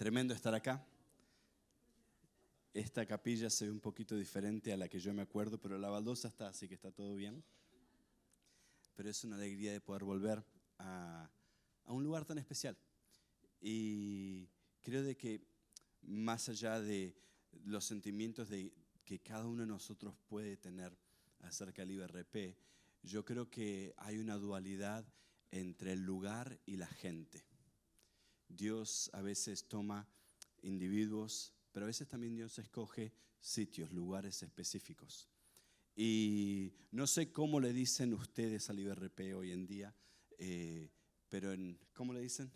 Tremendo estar acá. Esta capilla se ve un poquito diferente a la que yo me acuerdo, pero la baldosa está, así que está todo bien. Pero es una alegría de poder volver a un lugar tan especial. Y creo de que más allá de los sentimientos que cada uno de nosotros puede tener acerca del IBRP, yo creo que hay una dualidad entre el lugar y la gente. Dios a veces toma individuos, pero a veces también Dios escoge sitios, lugares específicos. Y no sé cómo le dicen ustedes al IBRP hoy en día, pero ¿cómo le dicen?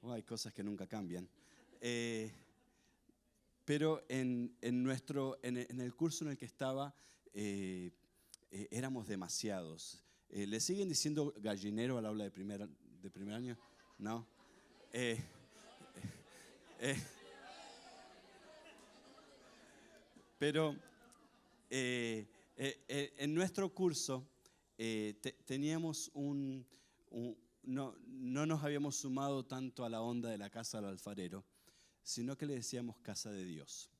Hay cosas que nunca cambian. Pero en el curso en el que estaba, éramos demasiados. ¿Le siguen diciendo gallinero al aula de primer año? ¿No? Pero en nuestro curso teníamos no nos habíamos sumado tanto a la onda de la casa del alfarero, sino que le decíamos casa de Dios.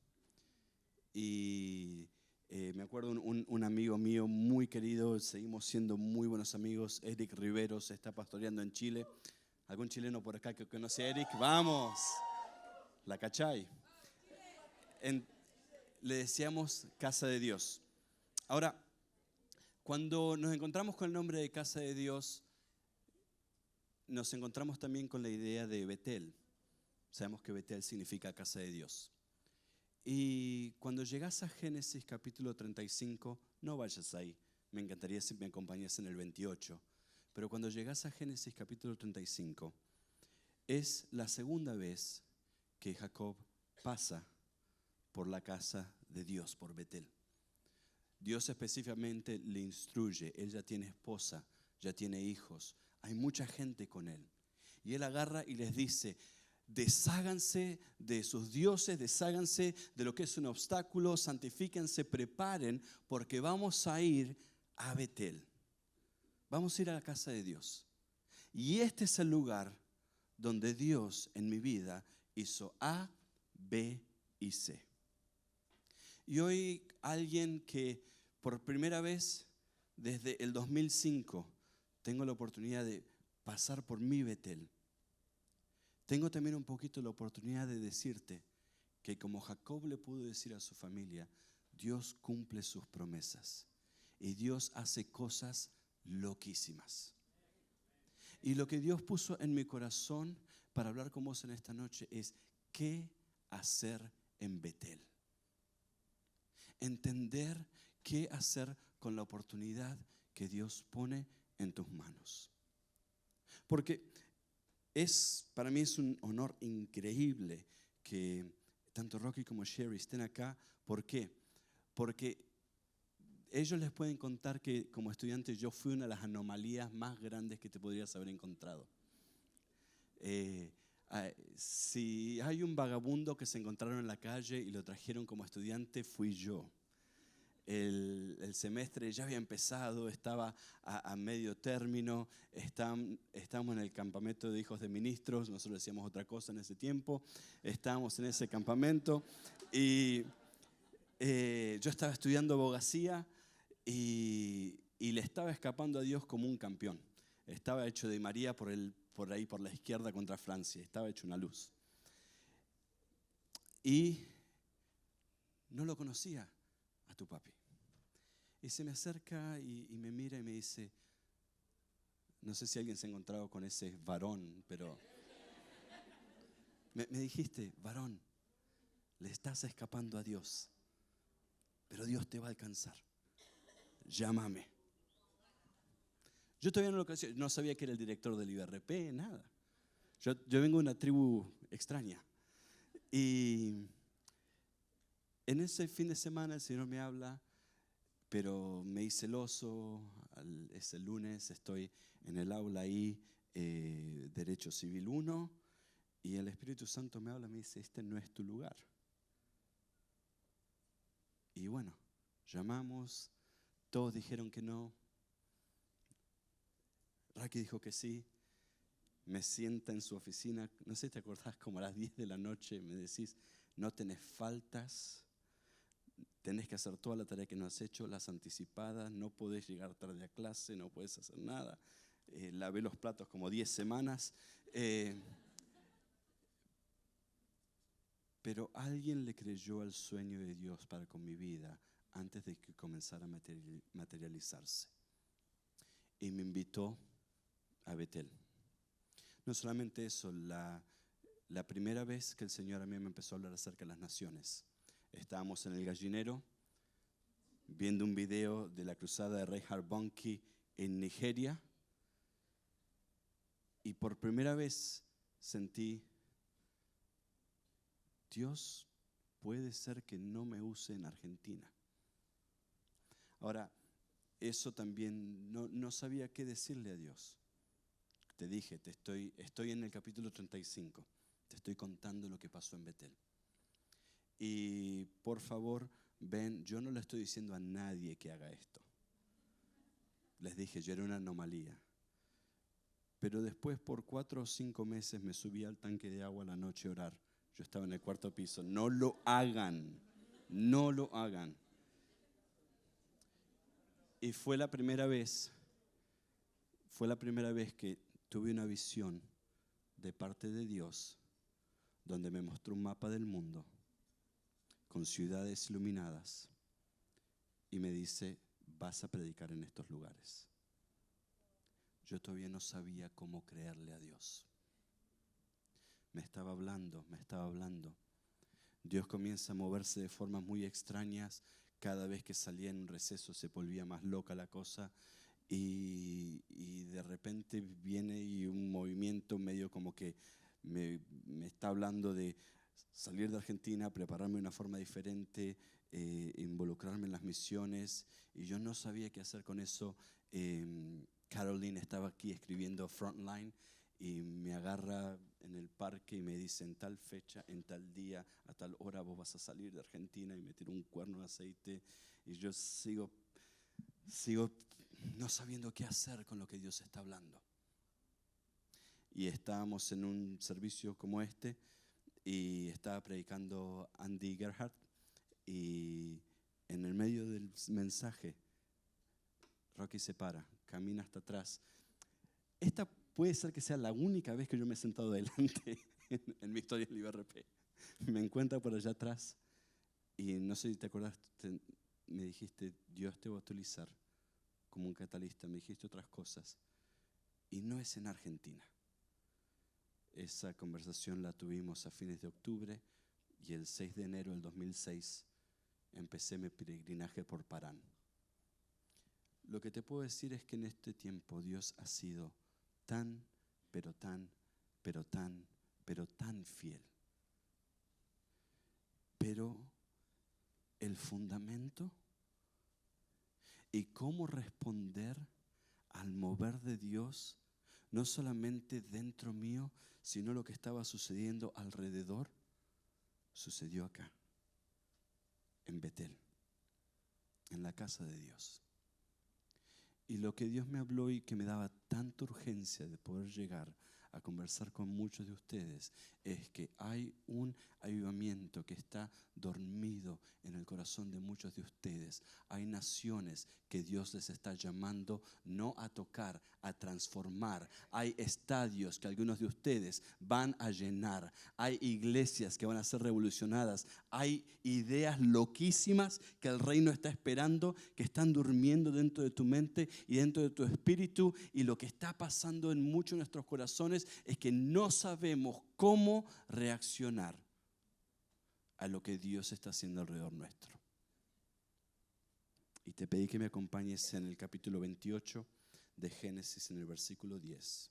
Y me acuerdo un amigo mío muy querido, seguimos siendo muy buenos amigos, Eric Riveros, está pastoreando en Chile. ¿Algún chileno por acá que conoce a Eric? ¡Vamos! ¿La cachai? Le decíamos casa de Dios. Ahora, cuando nos encontramos con el nombre de casa de Dios, nos encontramos también con la idea de Betel. Sabemos que Betel significa casa de Dios. Y cuando llegas a Génesis capítulo 35, no vayas ahí. Me encantaría si me acompañas en el 28. Pero cuando llegas a Génesis capítulo 35, es la segunda vez que Jacob pasa por la casa de Dios, por Betel. Dios específicamente le instruye, él ya tiene esposa, ya tiene hijos, hay mucha gente con él. Y él agarra y les dice, desháganse de sus dioses, desháganse de lo que es un obstáculo, santifíquense, preparen, porque vamos a ir a Betel. Vamos a ir a la casa de Dios. Y este es el lugar donde Dios en mi vida hizo A, B y C. Y hoy alguien que por primera vez desde el 2005 tengo la oportunidad de pasar por mi Betel. Tengo también un poquito la oportunidad de decirte que como Jacob le pudo decir a su familia, Dios cumple sus promesas y Dios hace cosas loquísimas. Y lo que Dios puso en mi corazón para hablar con vos en esta noche es qué hacer en Betel. Entender qué hacer con la oportunidad que Dios pone en tus manos. Porque para mí es un honor increíble que tanto Rocky como Sherry estén acá. ¿Por qué? Porque ellos les pueden contar que como estudiante yo fui una de las anomalías más grandes que te podrías haber encontrado. Si hay un vagabundo que se encontraron en la calle y lo trajeron como estudiante, fui yo. El semestre ya había empezado, estaba a medio término, estábamos en el campamento de hijos de ministros, nosotros decíamos otra cosa en ese tiempo, estábamos en ese campamento y yo estaba estudiando abogacía y le estaba escapando a Dios como un campeón. Estaba hecho de María por ahí por la izquierda contra Francia, estaba hecho una luz. Y no lo conocía a tu papi. Y se me acerca y me mira y me dice, no sé si alguien se ha encontrado con ese varón, pero me dijiste, varón, le estás escapando a Dios, pero Dios te va a alcanzar. Llámame. Yo todavía no sabía que era el director del IBRP, nada. Yo vengo de una tribu extraña. Y en ese fin de semana el Señor me habla, pero me hice celoso. Ese lunes estoy en el aula ahí, Derecho Civil 1, y el Espíritu Santo me habla y me dice, este no es tu lugar. Y bueno, llamamos, todos dijeron que no. Raki dijo que sí. me sienta en su oficina, no sé si te acordás, como a las 10 de la noche, me decís, no tenés faltas, tenés que hacer toda la tarea que no has hecho, las anticipadas, no podés llegar tarde a clase, no podés hacer nada. Lavé los platos como 10 semanas. Pero alguien le creyó al sueño de Dios para con mi vida antes de que comenzara a materializarse. Y me invitó a Betel. No solamente eso, la primera vez que el Señor a mí me empezó a hablar acerca de las naciones. Estábamos en el gallinero viendo un video de la cruzada de Reinhard Bonnke en Nigeria. Y por primera vez sentí, Dios puede ser que no me use en Argentina. Ahora, eso también no sabía qué decirle a Dios. Te dije, estoy en el capítulo 35. Te estoy contando lo que pasó en Betel. Y por favor, ven, yo no le estoy diciendo a nadie que haga esto. Les dije, yo era una anomalía. Pero después, por 4 o 5 meses, me subí al tanque de agua a la noche a orar. Yo estaba en el 4º piso. No lo hagan. No lo hagan. Y fue la primera vez que tuve una visión de parte de Dios, donde me mostró un mapa del mundo con ciudades iluminadas y me dice, vas a predicar en estos lugares. Yo todavía no sabía cómo creerle a Dios. Me estaba hablando. Dios comienza a moverse de formas muy extrañas. Cada vez que salía en un receso se volvía más loca la cosa. Y de repente viene y un movimiento medio como que me está hablando de salir de Argentina, prepararme de una forma diferente, involucrarme en las misiones. Y yo no sabía qué hacer con eso. Caroline estaba aquí escribiendo Frontline y me agarra en el parque y me dice, en tal fecha, en tal día, a tal hora vos vas a salir de Argentina, y me tiró un cuerno de aceite. Y yo sigo no sabiendo qué hacer con lo que Dios está hablando. Y estábamos en un servicio como este y estaba predicando Andy Gerhardt, y en el medio del mensaje Rocky se para, camina hasta atrás. Esta puede ser que sea la única vez que yo me he sentado adelante en mi historia en LiberRP. Me encuentra por allá atrás y no sé si te acordás, me dijiste, Dios te va a utilizar como un catalista, me dijiste otras cosas. Y no es en Argentina. Esa conversación la tuvimos a fines de octubre y el 6 de enero del 2006 empecé mi peregrinaje por Parán. Lo que te puedo decir es que en este tiempo Dios ha sido tan, pero tan fiel. Pero el fundamento y cómo responder al mover de Dios, no solamente dentro mío, sino lo que estaba sucediendo alrededor, sucedió acá, en Betel, en la casa de Dios. Y lo que Dios me habló y que me daba tanta urgencia de poder llegar a conversar con muchos de ustedes es que hay un avivamiento que está dormido en el corazón de muchos de ustedes. Hay naciones que Dios les está llamando no a tocar, a transformar. Hay estadios que algunos de ustedes van a llenar. Hay iglesias que van a ser revolucionadas. Hay ideas loquísimas que el reino está esperando, que están durmiendo dentro de tu mente y dentro de tu espíritu. Y lo que está pasando en muchos de nuestros corazones es que no sabemos cómo reaccionar a lo que Dios está haciendo alrededor nuestro. Y te pedí que me acompañes en el capítulo 28 de Génesis, en el versículo 10,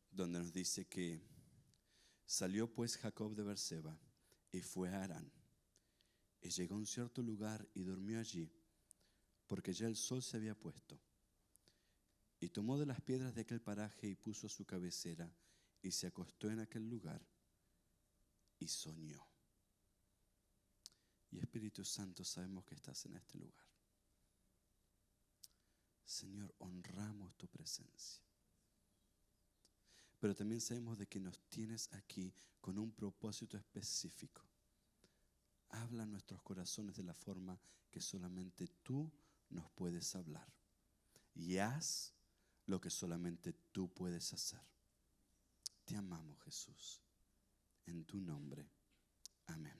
donde nos dice que salió pues Jacob de Berseba y fue a Harán. Y llegó a un cierto lugar y durmió allí, porque ya el sol se había puesto. Y tomó de las piedras de aquel paraje y puso a su cabecera y se acostó en aquel lugar y soñó. Y Espíritu Santo, sabemos que estás en este lugar. Señor, honramos tu presencia. pero también sabemos de que nos tienes aquí con un propósito específico. Habla a nuestros corazones de la forma que solamente tú nos puedes hablar. Y haz lo que solamente tú puedes hacer. Te amamos, Jesús. En tu nombre. Amén.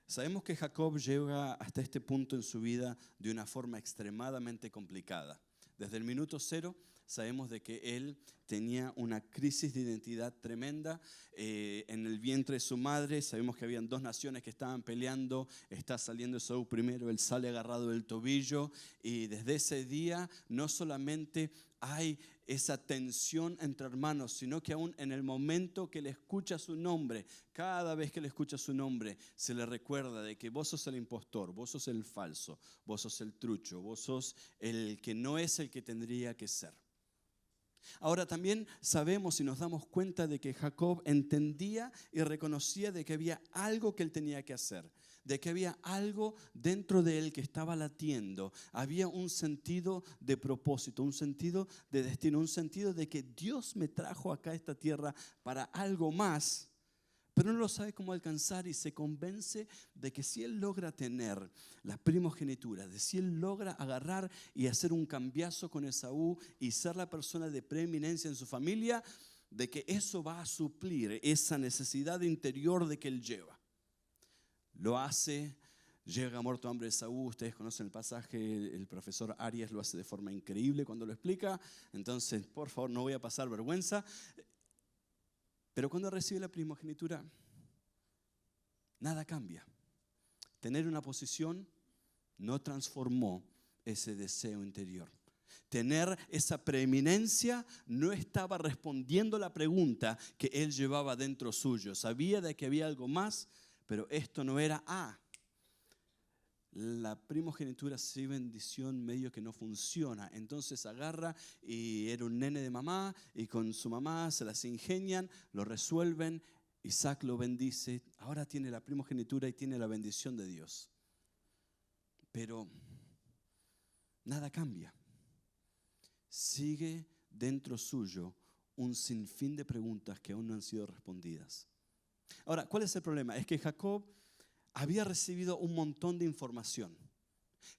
Sabemos que Jacob llega hasta este punto en su vida de una forma extremadamente complicada. Desde el minuto 0 sabemos de que él tenía una crisis de identidad tremenda. En el vientre de su madre sabemos que habían 2 naciones que estaban peleando. Está saliendo Esaú primero, él sale agarrado del tobillo. Y desde ese día no solamente hay esa tensión entre hermanos, sino que aún en el momento que le escucha su nombre, cada vez que le escucha su nombre, se le recuerda de que vos sos el impostor, vos sos el falso, vos sos el trucho, vos sos el que no es el que tendría que ser. Ahora también sabemos y nos damos cuenta de que Jacob entendía y reconocía de que había algo que él tenía que hacer, de que había algo dentro de él que estaba latiendo. Había un sentido de propósito, un sentido de destino, un sentido de que Dios me trajo acá a esta tierra para algo más. Pero no lo sabe cómo alcanzar y se convence de que si él logra tener la primogenitura, de si él logra agarrar y hacer un cambiazo con Esaú y ser la persona de preeminencia en su familia, de que eso va a suplir esa necesidad interior de que él lleva. Lo hace, llega muerto de hambre Esaú. Ustedes conocen el pasaje, el profesor Arias lo hace de forma increíble cuando lo explica. Entonces, por favor, no voy a pasar vergüenza. Pero cuando recibe la primogenitura, nada cambia. Tener una posición no transformó ese deseo interior. Tener esa preeminencia no estaba respondiendo la pregunta que él llevaba dentro suyo. Sabía de que había algo más, pero esto no era la primogenitura sin bendición medio que no funciona. Entonces agarra y era un nene de mamá y con su mamá se las ingenian, lo resuelven. Isaac lo bendice, ahora tiene la primogenitura y tiene la bendición de Dios. Pero nada cambia. Sigue dentro suyo un sinfín de preguntas que aún no han sido respondidas. Ahora, ¿cuál es el problema? Es que Jacob había recibido un montón de información.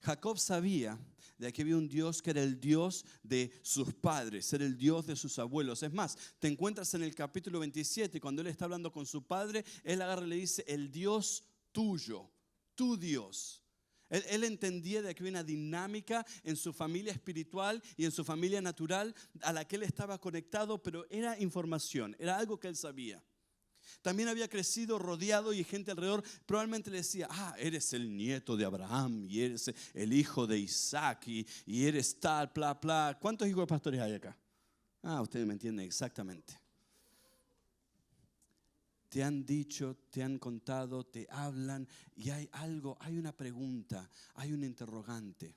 Jacob sabía de que había un Dios que era el Dios de sus padres, era el Dios de sus abuelos. Es más, te encuentras en el capítulo 27, cuando él está hablando con su padre, él agarra y le dice, el Dios tuyo, tu Dios. Él entendía de que había una dinámica en su familia espiritual y en su familia natural a la que él estaba conectado, pero era información, era algo que él sabía. También había crecido rodeado y gente alrededor probablemente le decía, eres el nieto de Abraham y eres el hijo de Isaac y eres tal, bla, bla. ¿Cuántos hijos de pastores hay acá? Ustedes me entienden exactamente. Te han dicho, te han contado, te hablan y hay algo, hay una pregunta, hay un interrogante,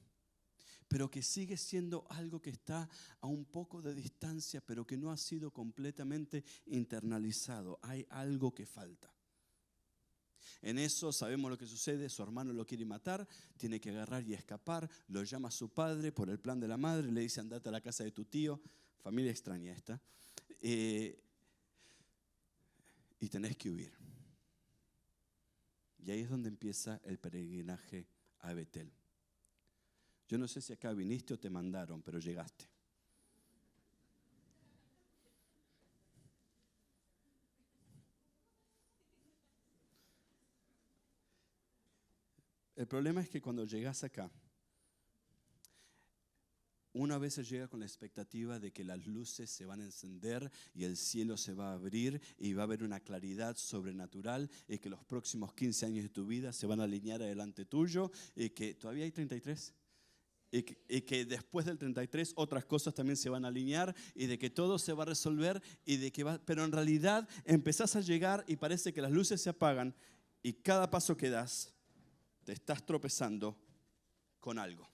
pero que sigue siendo algo que está a un poco de distancia, pero que no ha sido completamente internalizado. Hay algo que falta. En eso sabemos lo que sucede, su hermano lo quiere matar, tiene que agarrar y escapar, lo llama a su padre por el plan de la madre, le dice andate a la casa de tu tío, familia extraña esta, y tenés que huir. Y ahí es donde empieza el peregrinaje a Betel. Yo no sé si acá viniste o te mandaron, pero llegaste. El problema es que cuando llegas acá, uno a veces llega con la expectativa de que las luces se van a encender y el cielo se va a abrir y va a haber una claridad sobrenatural y que los próximos 15 años de tu vida se van a alinear adelante tuyo y que todavía hay 33. Y que después del 33 otras cosas también se van a alinear y de que todo se va a resolver y de que pero en realidad empezás a llegar y parece que las luces se apagan y cada paso que das te estás tropezando con algo.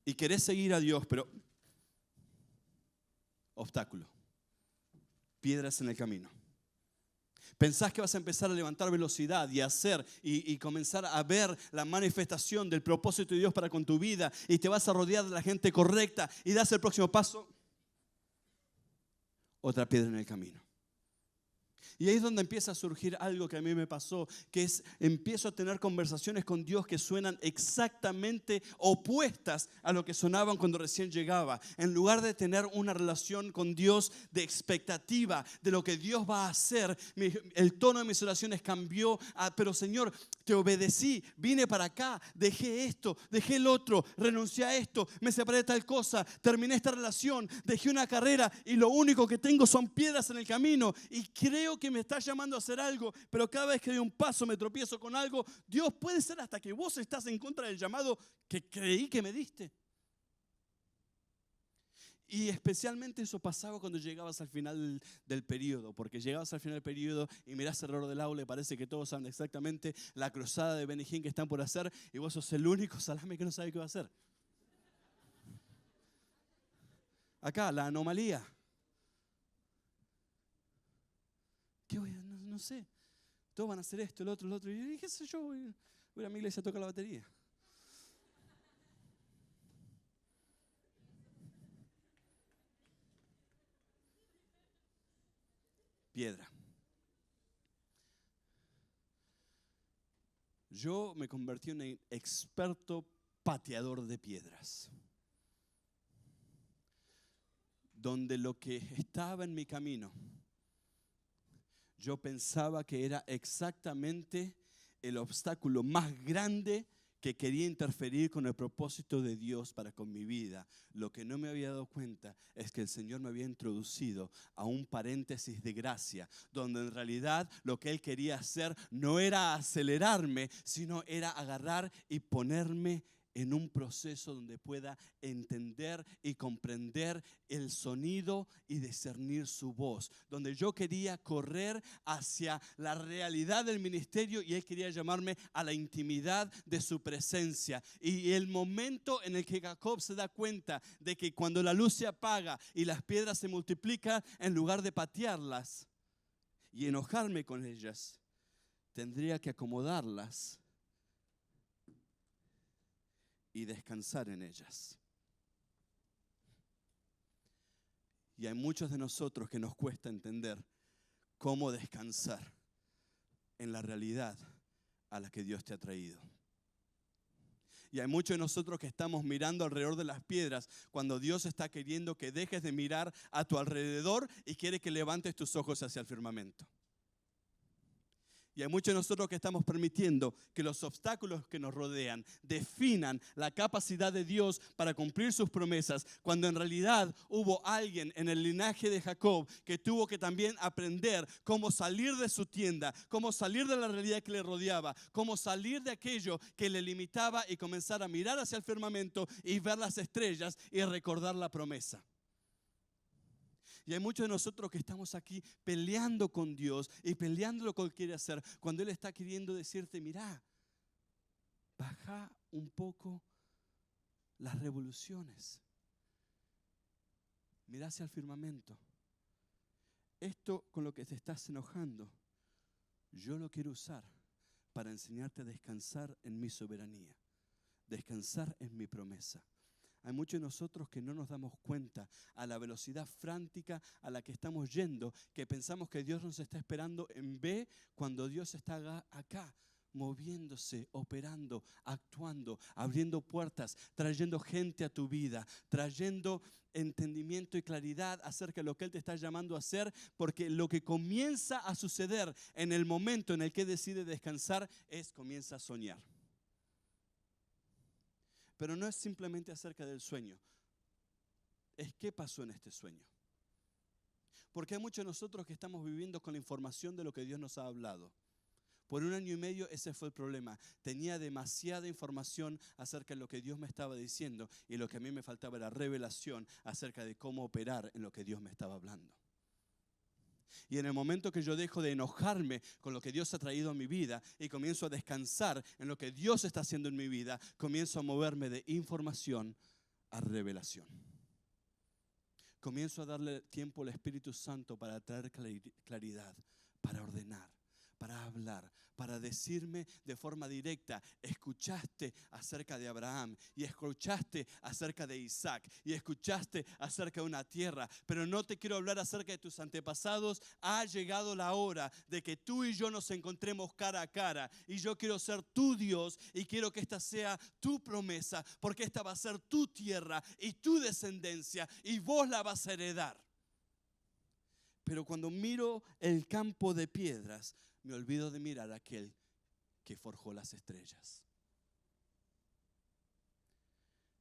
Y querés seguir a Dios, pero obstáculo, piedras en el camino. Pensás que vas a empezar a levantar velocidad y a hacer y comenzar a ver la manifestación del propósito de Dios para con tu vida y te vas a rodear de la gente correcta y das el próximo paso, otra piedra en el camino. Y ahí es donde empieza a surgir algo que a mí me pasó, que es, empiezo a tener conversaciones con Dios que suenan exactamente opuestas a lo que sonaban cuando recién llegaba. En lugar de tener una relación con Dios de expectativa de lo que Dios va a hacer, el tono de mis oraciones cambió pero Señor, te obedecí, vine para acá, dejé esto, dejé el otro, renuncié a esto, me separé de tal cosa, terminé esta relación, dejé una carrera y lo único que tengo son piedras en el camino y creo que me está llamando a hacer algo, pero cada vez que doy un paso me tropiezo con algo. Dios, puede ser hasta que vos estás en contra del llamado que creí que me diste. Y especialmente eso pasaba cuando llegabas al final del periodo, porque llegabas al final del periodo y mirás alrededor del aula y parece que todos saben exactamente la cruzada de Benny Hinn que están por hacer y vos sos el único salame que no sabe qué va a hacer. Acá, la anomalía. ¿Qué voy a hacer? No sé. Todos van a hacer esto, el otro. Y qué sé yo, voy a mi iglesia a tocar la batería. Piedra. Yo me convertí en un experto pateador de piedras. Donde lo que estaba en mi camino, yo pensaba que era exactamente el obstáculo más grande que quería interferir con el propósito de Dios para con mi vida. Lo que no me había dado cuenta es que el Señor me había introducido a un paréntesis de gracia, donde en realidad lo que Él quería hacer no era acelerarme, sino era agarrar y ponerme en un proceso donde pueda entender y comprender el sonido y discernir su voz. Donde yo quería correr hacia la realidad del ministerio y Él quería llamarme a la intimidad de su presencia. Y el momento en el que Jacob se da cuenta de que cuando la luz se apaga y las piedras se multiplican, en lugar de patearlas y enojarme con ellas, tendría que acomodarlas y descansar en ellas. Y hay muchos de nosotros que nos cuesta entender cómo descansar en la realidad a la que Dios te ha traído. Y hay muchos de nosotros que estamos mirando alrededor de las piedras cuando Dios está queriendo que dejes de mirar a tu alrededor y quiere que levantes tus ojos hacia el firmamento. Y hay muchos de nosotros que estamos permitiendo que los obstáculos que nos rodean definan la capacidad de Dios para cumplir sus promesas, cuando en realidad hubo alguien en el linaje de Jacob que tuvo que también aprender cómo salir de su tienda, cómo salir de la realidad que le rodeaba, cómo salir de aquello que le limitaba y comenzar a mirar hacia el firmamento y ver las estrellas y recordar la promesa. Y hay muchos de nosotros que estamos aquí peleando con Dios y peleando lo que Él quiere hacer, cuando Él está queriendo decirte, mirá, baja un poco las revoluciones. Mirá hacia el firmamento. Esto con lo que te estás enojando, yo lo quiero usar para enseñarte a descansar en mi soberanía, descansar en mi promesa. Hay muchos de nosotros que no nos damos cuenta a la velocidad frántica a la que estamos yendo, que pensamos que Dios nos está esperando en B cuando Dios está acá, moviéndose, operando, actuando, abriendo puertas, trayendo gente a tu vida, trayendo entendimiento y claridad acerca de lo que Él te está llamando a hacer, porque lo que comienza a suceder en el momento en el que decide descansar comienza a soñar. Pero no es simplemente acerca del sueño, es qué pasó en este sueño. Porque hay muchos de nosotros que estamos viviendo con la información de lo que Dios nos ha hablado. Por 1 año y medio ese fue el problema. Tenía demasiada información acerca de lo que Dios me estaba diciendo y lo que a mí me faltaba era revelación acerca de cómo operar en lo que Dios me estaba hablando. Y en el momento que yo dejo de enojarme con lo que Dios ha traído a mi vida y comienzo a descansar en lo que Dios está haciendo en mi vida, comienzo a moverme de información a revelación. Comienzo a darle tiempo al Espíritu Santo para traer claridad, para ordenar, para hablar, para decirme de forma directa: escuchaste acerca de Abraham, y escuchaste acerca de Isaac, y escuchaste acerca de una tierra, pero no te quiero hablar acerca de tus antepasados. Ha llegado la hora de que tú y yo nos encontremos cara a cara, y yo quiero ser tu Dios, y quiero que esta sea tu promesa, porque esta va a ser tu tierra y tu descendencia, y vos la vas a heredar. Pero cuando miro el campo de piedras, me olvido de mirar a aquel que forjó las estrellas.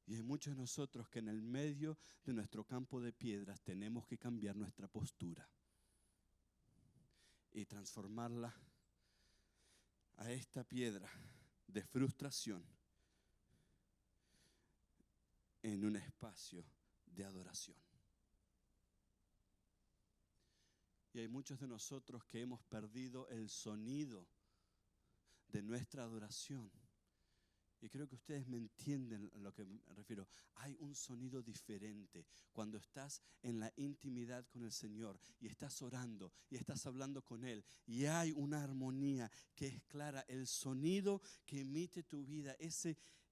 Y hay muchos de nosotros que en el medio de nuestro campo de piedras tenemos que cambiar nuestra postura y transformarla a esta piedra de frustración en un espacio de adoración. Y hay muchos de nosotros que hemos perdido el sonido de nuestra adoración. Y creo que ustedes me entienden a lo que me refiero. Hay un sonido diferente cuando estás en la intimidad con el Señor y estás orando y estás hablando con Él. Y hay una armonía que es clara. El sonido que emite tu vida,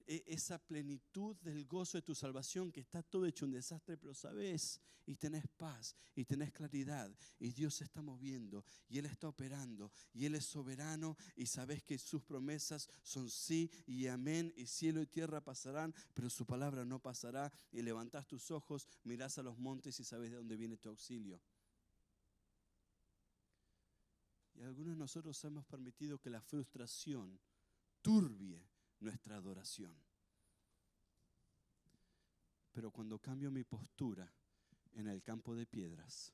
esa plenitud del gozo de tu salvación, que está todo hecho un desastre, pero sabes, y tenés paz, y tenés claridad, y Dios se está moviendo, y Él está operando, y Él es soberano, y sabes que sus promesas son sí y amén, y cielo y tierra pasarán, pero su palabra no pasará. Y levantás tus ojos, mirás a los montes y sabes de dónde viene tu auxilio. Y algunos de nosotros hemos permitido que la frustración turbie nuestra adoración. Pero cuando cambio mi postura en el campo de piedras,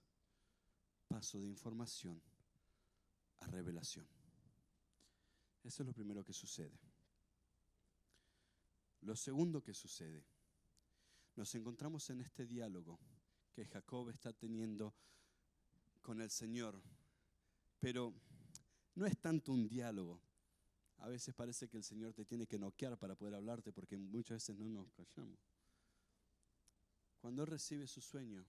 paso de información a revelación. Eso es lo primero que sucede. Lo segundo que sucede, nos encontramos en este diálogo que Jacob está teniendo con el Señor, pero no es tanto un diálogo. A veces parece que el Señor te tiene que noquear para poder hablarte, porque muchas veces no nos callamos. Cuando Él recibe su sueño,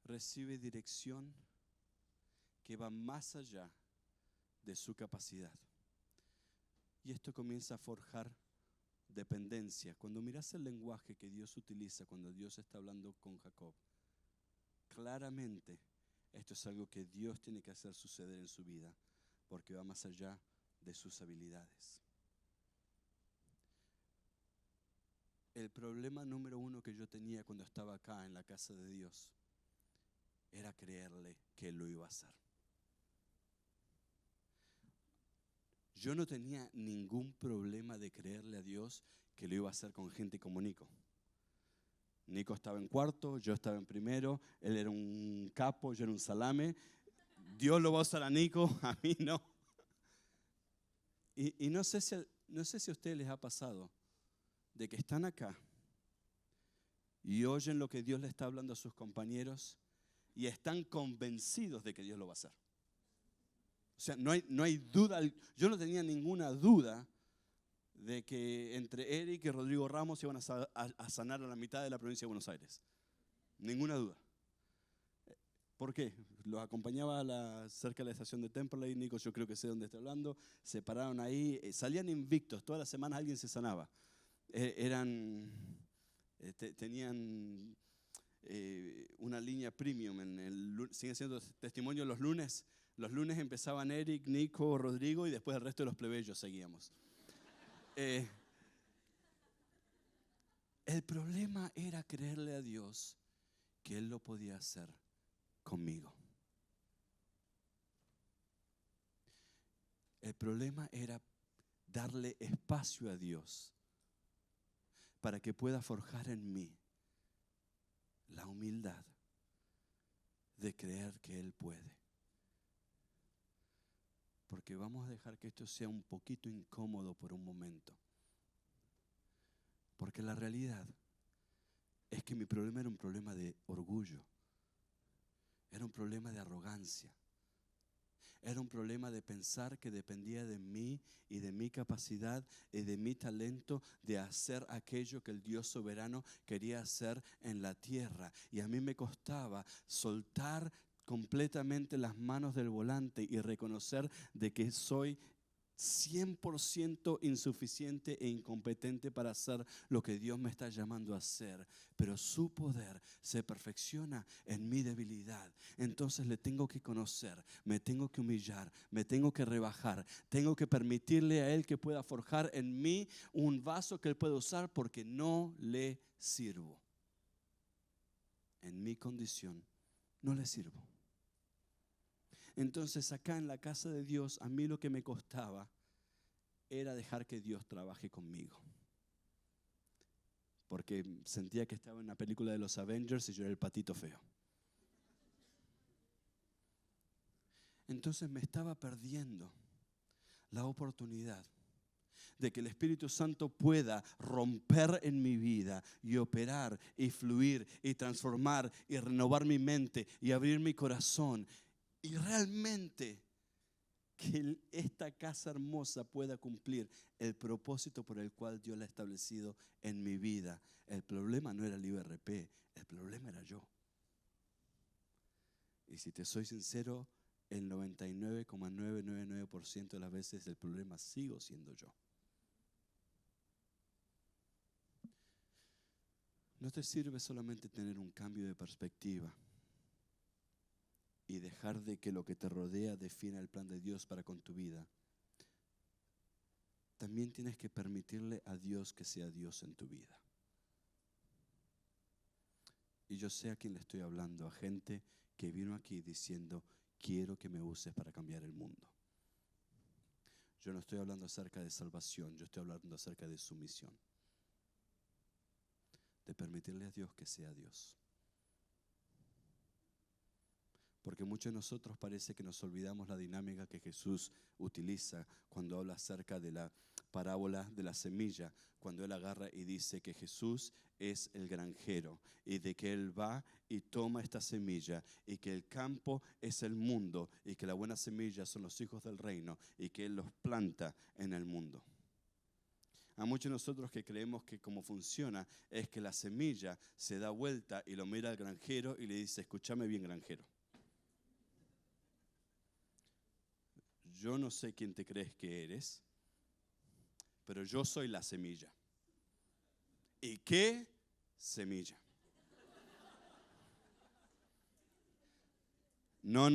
recibe dirección que va más allá de su capacidad. Y esto comienza a forjar dependencia. Cuando miras el lenguaje que Dios utiliza cuando Dios está hablando con Jacob, claramente esto es algo que Dios tiene que hacer suceder en su vida, porque va más allá de sus habilidades. El problema número uno que yo tenía cuando estaba acá en la casa de Dios era creerle que Él lo iba a hacer. Yo no tenía ningún problema de creerle a Dios que lo iba a hacer con gente como Nico. Nico estaba en cuarto, yo estaba en primero, él era un capo, yo era un salame. Dios lo va a usar a Nico, a mí no. Y no sé si a ustedes les ha pasado de que están acá y oyen lo que Dios le está hablando a sus compañeros y están convencidos de que Dios lo va a hacer. O sea, no hay duda. Yo no tenía ninguna duda de que entre Eric y Rodrigo Ramos iban a sanar a la mitad de la provincia de Buenos Aires. Ninguna duda. ¿Por qué? Los acompañaba cerca de la estación de Temperley. Nico, yo creo que sé dónde está hablando. Se pararon ahí, salían invictos. Todas las semanas alguien se sanaba. Tenían una línea premium. Siguen siendo testimonios los lunes. Los lunes empezaban Eric, Nico, Rodrigo, y después el resto de los plebeyos seguíamos. El problema era creerle a Dios que Él lo podía hacer conmigo. El problema era darle espacio a Dios para que pueda forjar en mí la humildad de creer que Él puede. Porque vamos a dejar que esto sea un poquito incómodo por un momento. Porque la realidad es que mi problema era un problema de orgullo. Era un problema de arrogancia. Era un problema de pensar que dependía de mí y de mi capacidad y de mi talento de hacer aquello que el Dios soberano quería hacer en la tierra. Y a mí me costaba soltar completamente las manos del volante y reconocer de que soy 100% insuficiente e incompetente para hacer lo que Dios me está llamando a hacer, pero su poder se perfecciona en mi debilidad. Entonces le tengo que conocer, me tengo que humillar, me tengo que rebajar, tengo que permitirle a Él que pueda forjar en mí un vaso que Él pueda usar, porque no le sirvo. En mi condición no le sirvo. Entonces acá en la casa de Dios, a mí lo que me costaba era dejar que Dios trabaje conmigo. Porque sentía que estaba en una película de los Avengers y yo era el patito feo. Entonces me estaba perdiendo la oportunidad de que el Espíritu Santo pueda romper en mi vida y operar y fluir y transformar y renovar mi mente y abrir mi corazón. Y realmente que esta casa hermosa pueda cumplir el propósito por el cual Dios la ha establecido en mi vida. El problema no era el IBRP, el problema era yo. Y si te soy sincero, el 99,999% de las veces el problema sigo siendo yo. No te sirve solamente tener un cambio de perspectiva y dejar de que lo que te rodea defina el plan de Dios para con tu vida. También tienes que permitirle a Dios que sea Dios en tu vida. Y yo sé a quién le estoy hablando, a gente que vino aquí diciendo, quiero que me uses para cambiar el mundo. Yo no estoy hablando acerca de salvación, yo estoy hablando acerca de sumisión. De permitirle a Dios que sea Dios. Porque muchos de nosotros parece que nos olvidamos la dinámica que Jesús utiliza cuando habla acerca de la parábola de la semilla, cuando Él agarra y dice que Jesús es el granjero y de que Él va y toma esta semilla y que el campo es el mundo y que la buena semilla son los hijos del reino y que Él los planta en el mundo. A muchos de nosotros que creemos que como funciona es que la semilla se da vuelta y lo mira al granjero y le dice, escúchame bien, granjero. Yo no sé quién te crees que eres, pero yo soy la semilla. ¿Y qué semilla? No.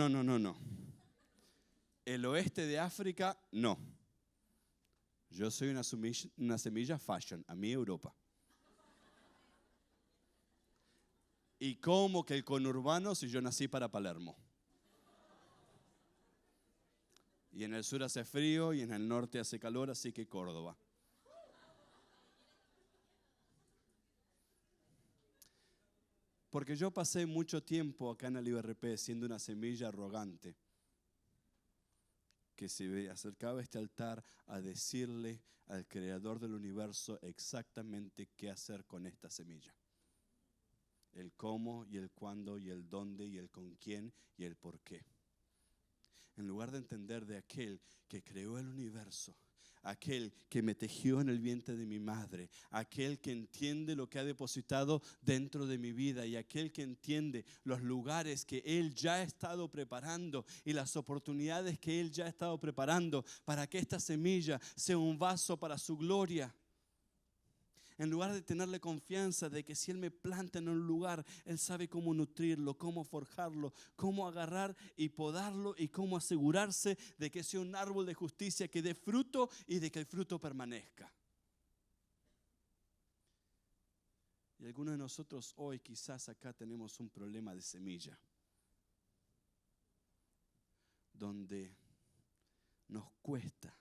El oeste de África, no. Yo soy una semilla fashion, a mí Europa. ¿Y cómo que el conurbano si yo nací para Palermo? Y en el sur hace frío y en el norte hace calor, así que Córdoba. Porque yo pasé mucho tiempo acá en el IBRP siendo una semilla arrogante que se acercaba a este altar a decirle al creador del universo exactamente qué hacer con esta semilla. El cómo y el cuándo y el dónde y el con quién y el por qué. En lugar de entender de aquel que creó el universo, aquel que me tejió en el vientre de mi madre, aquel que entiende lo que ha depositado dentro de mi vida y aquel que entiende los lugares que Él ya ha estado preparando y las oportunidades que Él ya ha estado preparando para que esta semilla sea un vaso para su gloria. En lugar de tenerle confianza de que si Él me planta en un lugar, Él sabe cómo nutrirlo, cómo forjarlo, cómo agarrar y podarlo y cómo asegurarse de que sea un árbol de justicia que dé fruto y de que el fruto permanezca. Y algunos de nosotros hoy quizás acá tenemos un problema de semilla, donde nos cuesta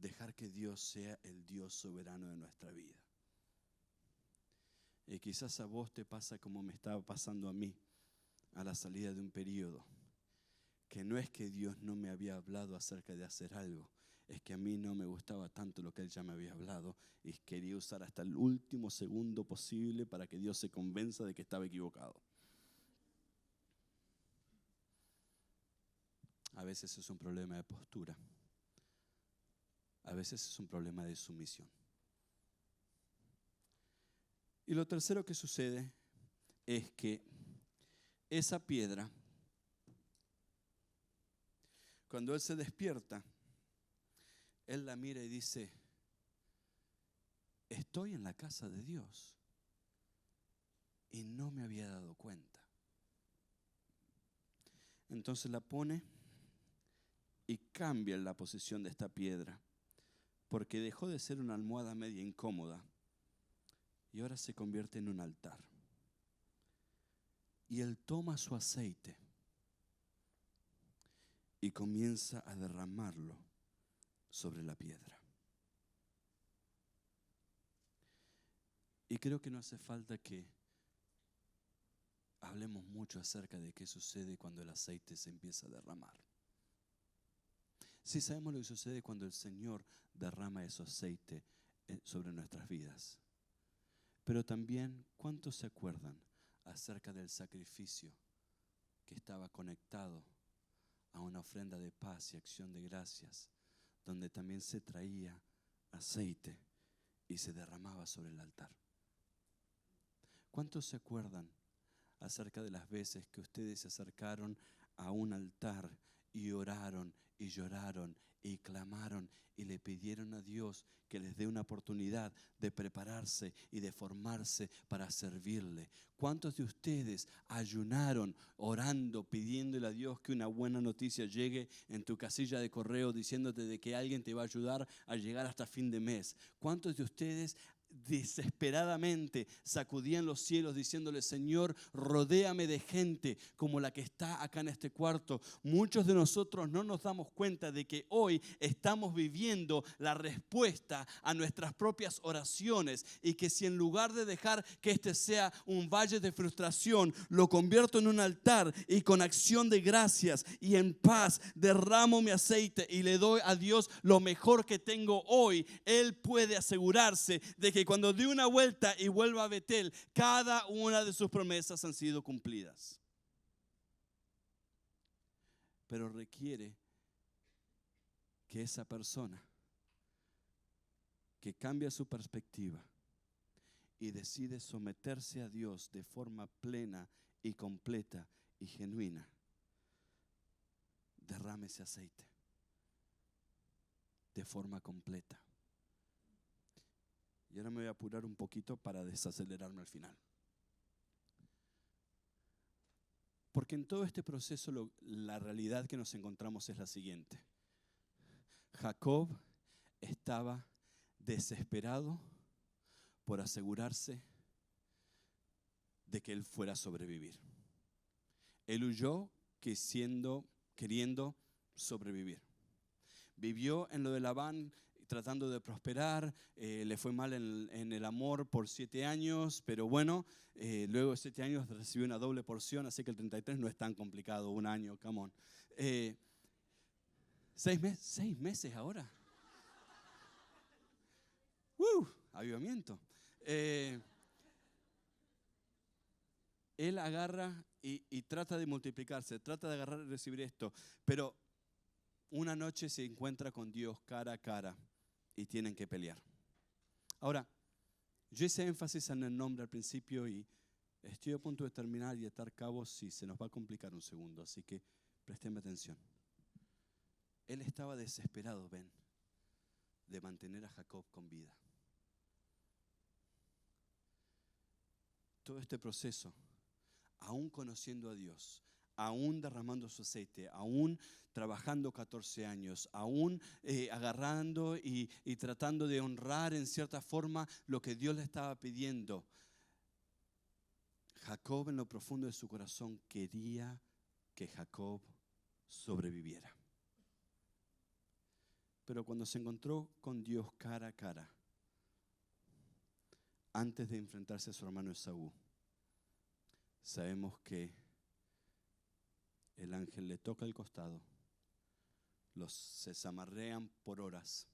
dejar que Dios sea el Dios soberano de nuestra vida. Y quizás a vos te pasa como me estaba pasando a mí a la salida de un periodo, que no es que Dios no me había hablado acerca de hacer algo, es que a mí no me gustaba tanto lo que Él ya me había hablado y quería usar hasta el último segundo posible para que Dios se convenza de que estaba equivocado. A veces es un problema de postura. A veces es un problema de sumisión. Y lo tercero que sucede es que esa piedra, cuando él se despierta, él la mira y dice, estoy en la casa de Dios y no me había dado cuenta. Entonces la pone y cambia la posición de esta piedra, porque dejó de ser una almohada media incómoda y ahora se convierte en un altar. Y él toma su aceite y comienza a derramarlo sobre la piedra. Y creo que no hace falta que hablemos mucho acerca de qué sucede cuando el aceite se empieza a derramar. Sí sabemos lo que sucede cuando el Señor derrama ese aceite sobre nuestras vidas. Pero también, ¿cuántos se acuerdan acerca del sacrificio que estaba conectado a una ofrenda de paz y acción de gracias, donde también se traía aceite y se derramaba sobre el altar? ¿Cuántos se acuerdan acerca de las veces que ustedes se acercaron a un altar y oraron y lloraron y clamaron y le pidieron a Dios que les dé una oportunidad de prepararse y de formarse para servirle? ¿Cuántos de ustedes ayunaron orando, pidiéndole a Dios que una buena noticia llegue en tu casilla de correo diciéndote de que alguien te va a ayudar a llegar hasta fin de mes? ¿Cuántos de ustedes desesperadamente sacudían los cielos diciéndole, Señor, rodéame de gente como la que está acá en este cuarto? Muchos de nosotros no nos damos cuenta de que hoy estamos viviendo la respuesta a nuestras propias oraciones, y que si en lugar de dejar que este sea un valle de frustración, lo convierto en un altar y con acción de gracias y en paz derramo mi aceite y le doy a Dios lo mejor que tengo hoy, Él puede asegurarse de que cuando dé una vuelta y vuelva a Betel, cada una de sus promesas han sido cumplidas. Pero requiere que esa persona que cambia su perspectiva y decide someterse a Dios de forma plena y completa y genuina, derrame ese aceite de forma completa. Y ahora me voy a apurar un poquito para desacelerarme al final. Porque en todo este proceso la realidad que nos encontramos es la siguiente. Jacob estaba desesperado por asegurarse de que él fuera a sobrevivir. Él huyó queriendo sobrevivir. Vivió en lo de Labán tratando de prosperar, le fue mal en el amor por 7 años, pero bueno, luego de 7 años recibió una doble porción, así que el 33 no es tan complicado, un año, come on. 6 meses ahora. Avivamiento. Él agarra y trata de multiplicarse, trata de agarrar y recibir esto, pero una noche se encuentra con Dios cara a cara y tienen que pelear. Ahora, yo hice énfasis en el nombre al principio y estoy a punto de terminar y atar cabos y se nos va a complicar un segundo, así que prestenme atención. Él estaba desesperado, de mantener a Jacob con vida. Todo este proceso, aún conociendo a Dios, aún derramando su aceite, aún trabajando 14 años, aún agarrando y tratando de honrar en cierta forma lo que Dios le estaba pidiendo, Jacob en lo profundo de su corazón quería que Jacob sobreviviera. Pero cuando se encontró con Dios cara a cara, antes de enfrentarse a su hermano Esaú, sabemos que el ángel le toca el costado, se zamarrean por horas,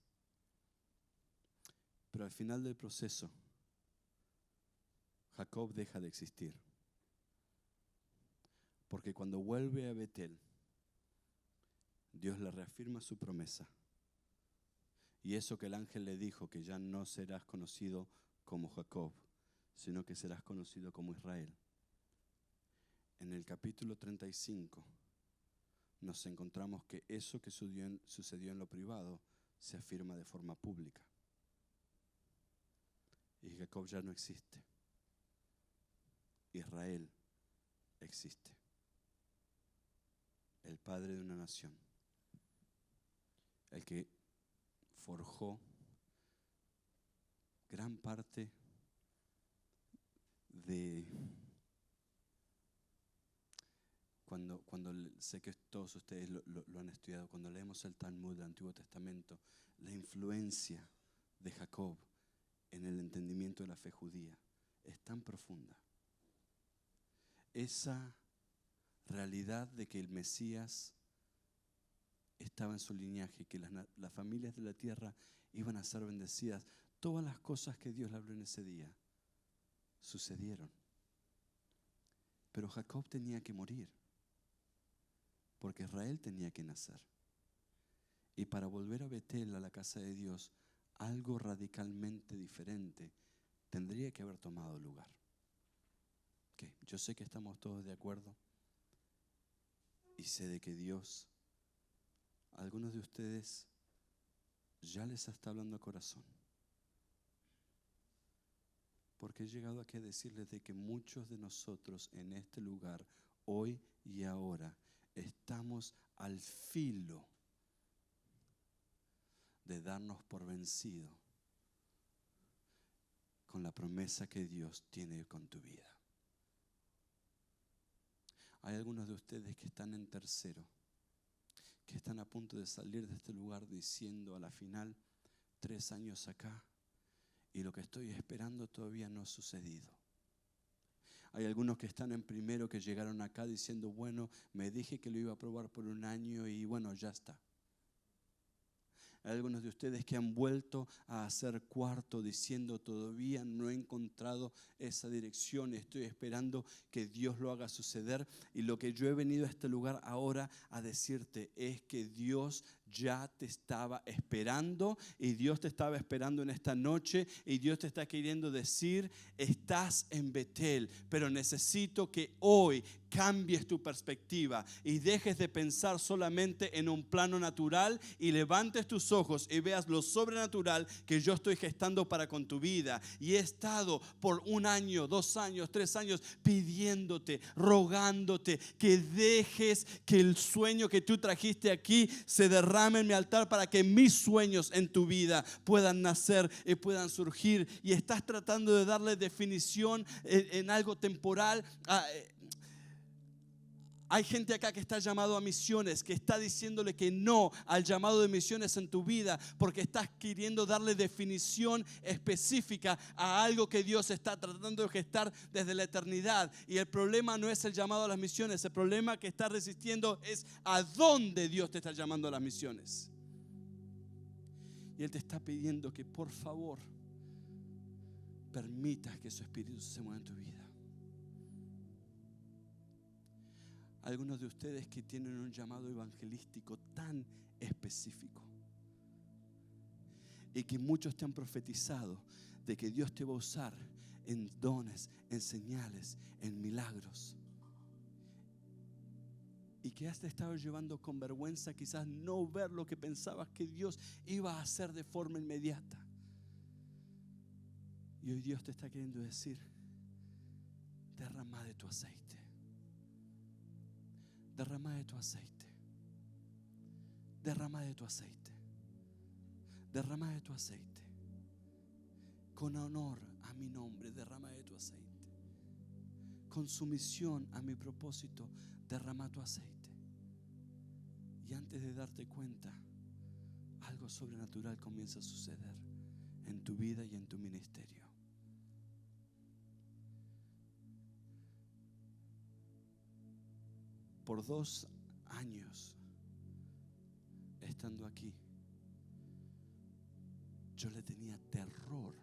pero al final del proceso, Jacob deja de existir. Porque cuando vuelve a Betel, Dios le reafirma su promesa. Y eso que el ángel le dijo, que ya no serás conocido como Jacob, sino que serás conocido como Israel. en el capítulo 35 nos encontramos que eso que sucedió en lo privado se afirma de forma pública. Y Jacob ya no existe. Israel existe. El padre de una nación. El que forjó gran parte de... Cuando sé que todos ustedes lo han estudiado, cuando leemos el Talmud del Antiguo Testamento, la influencia de Jacob en el entendimiento de la fe judía es tan profunda. Esa realidad de que el Mesías estaba en su linaje, que las familias de la tierra iban a ser bendecidas, todas las cosas que Dios le habló en ese día sucedieron. Pero Jacob tenía que morir, porque Israel tenía que nacer. Y para volver a Betel, a la casa de Dios, algo radicalmente diferente tendría que haber tomado lugar. Okay. Yo sé que estamos todos de acuerdo y sé de que Dios, a algunos de ustedes, ya les está hablando al corazón. Porque he llegado aquí a decirles de que muchos de nosotros en este lugar, hoy y ahora, estamos al filo de darnos por vencido con la promesa que Dios tiene con tu vida. Hay algunos de ustedes que están en tercero, que están a punto de salir de este lugar diciendo a la final, 3 años acá y lo que estoy esperando todavía no ha sucedido. Hay algunos que están en primero que llegaron acá diciendo, bueno, me dije que lo iba a probar por 1 año y bueno, ya está. Hay algunos de ustedes que han vuelto a hacer cuarto diciendo, todavía no he encontrado esa dirección, estoy esperando que Dios lo haga suceder. Y lo que yo he venido a este lugar ahora a decirte es que Dios ya te estaba esperando y Dios te estaba esperando en esta noche y Dios te está queriendo decir, estás en Betel, pero necesito que hoy cambies tu perspectiva y dejes de pensar solamente en un plano natural y levantes tus ojos y veas lo sobrenatural que yo estoy gestando para con tu vida. Y he estado por 1 año, 2 años, 3 años pidiéndote, rogándote que dejes que el sueño que tú trajiste aquí se derrame en mi altar para que mis sueños en tu vida puedan nacer y puedan surgir. Y estás tratando de darle definición en algo temporal. Hay gente acá que está llamado a misiones, que está diciéndole que no al llamado de misiones en tu vida, porque estás queriendo darle definición específica a algo que Dios está tratando de gestar desde la eternidad. Y el problema no es el llamado a las misiones, el problema que estás resistiendo es a dónde Dios te está llamando a las misiones. Y Él te está pidiendo que por favor permitas que su Espíritu se mueva en tu vida. Algunos de ustedes que tienen un llamado evangelístico tan específico y que muchos te han profetizado de que Dios te va a usar en dones, en señales, en milagros, y que has estado llevando con vergüenza quizás no ver lo que pensabas que Dios iba a hacer de forma inmediata. Y hoy Dios te está queriendo decir, derrama de tu aceite. Derrama de tu aceite. Derrama de tu aceite. Derrama de tu aceite. Con honor a mi nombre, derrama de tu aceite. Con sumisión a mi propósito, derrama tu aceite. Y antes de darte cuenta, algo sobrenatural comienza a suceder en tu vida y en tu ministerio. Por 2 años estando aquí, yo le tenía terror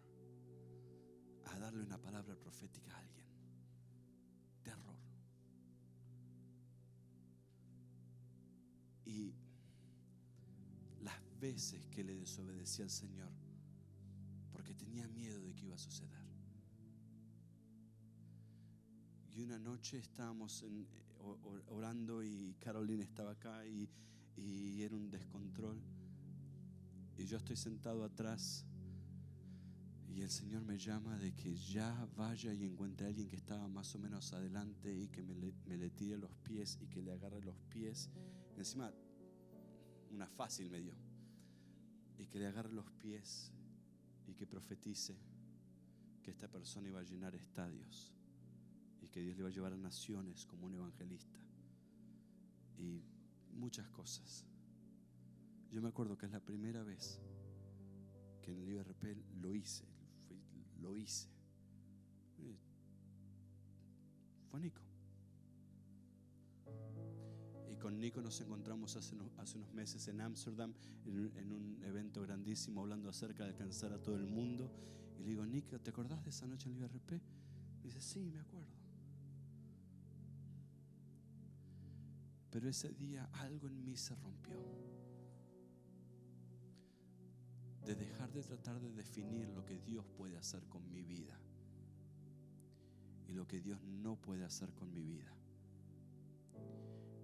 a darle una palabra profética a alguien. Terror. Y las veces que le desobedecí al Señor, porque tenía miedo de que iba a suceder. Y una noche estábamos orando y Caroline estaba acá y era un descontrol. Y yo estoy sentado atrás y el Señor me llama de que ya vaya y encuentre a alguien que estaba más o menos adelante y que me le tire los pies y que le agarre los pies. Encima, una fácil me dio. Y que le agarre los pies y que profetice que esta persona iba a llenar estadios y que Dios le iba a llevar a naciones como un evangelista y muchas cosas. Yo me acuerdo que es la primera vez que en el IBRP lo hice. Fue Nico. Y con Nico nos encontramos hace unos meses en Ámsterdam en un evento grandísimo hablando acerca de alcanzar a todo el mundo. Y le digo, Nico, ¿te acordás de esa noche en el IBRP? Me dice, sí, me acuerdo. Pero ese día algo en mí se rompió. De dejar de tratar de definir lo que Dios puede hacer con mi vida y lo que Dios no puede hacer con mi vida,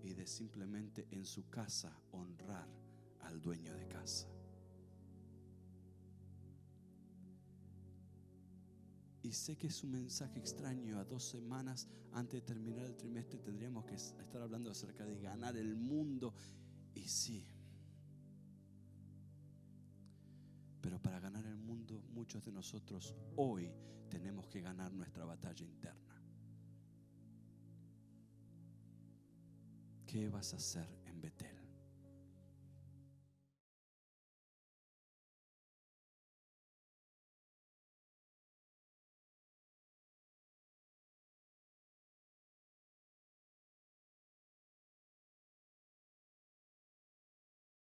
y de simplemente en su casa honrar al dueño de casa. Y sé que es un mensaje extraño. A 2 semanas antes de terminar el trimestre tendríamos que estar hablando acerca de ganar el mundo. Y sí, pero para ganar el mundo muchos de nosotros hoy tenemos que ganar nuestra batalla interna. ¿Qué vas a hacer en Betel?